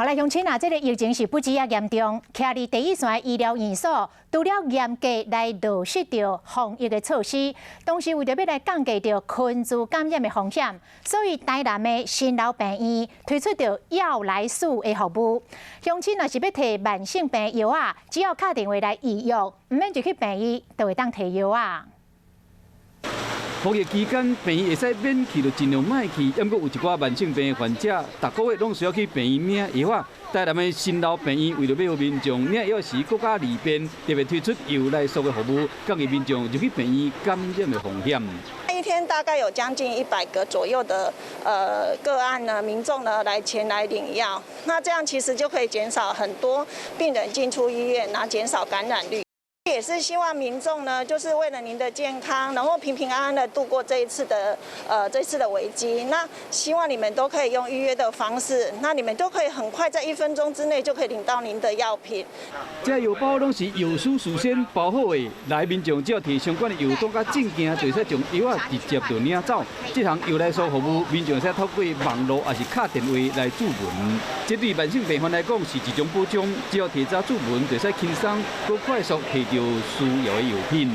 后来乡亲啊，这个疫情是不止啊严重，徛伫第一线的医疗院所，除了严格来落实着防疫的措施，同时为着要来降低着群聚感染的风险，所以台南的新老病院推出着药来素的服务。乡亲若是要摕慢性病的药啊，只要打电话来预约，唔免就去病院，就会当摕药啊。 防疫期间，病院会使免去，就尽量莫去。不过有一寡慢性病的患者，逐个月拢需要去病院领药啊。台南的新老病院为了要民众领药时更加利便，特别推出药来素的服务，降低民众入去病院感染的风险。一天大概有将近100个左右的个案呢，民众呢前来领药，那这样其实就可以减少很多病人进出医院，然后减少感染率。 也是希望民众呢，就是为了您的健康，能够平平安安的度过这一次的危机。那希望你们都可以用预约的方式，那你们都可以很快在1分钟之内就可以领到您的药品。这药包拢是药师事先包好的，来民众只要摕相关的药单甲证件，就使将药啊直接就领走。这项药来素服务，民众使透过网络还是打电话来注文。这对慢性病患来讲是一种保障，只要提早注文，就使轻松、搁快速摕到需要的药品。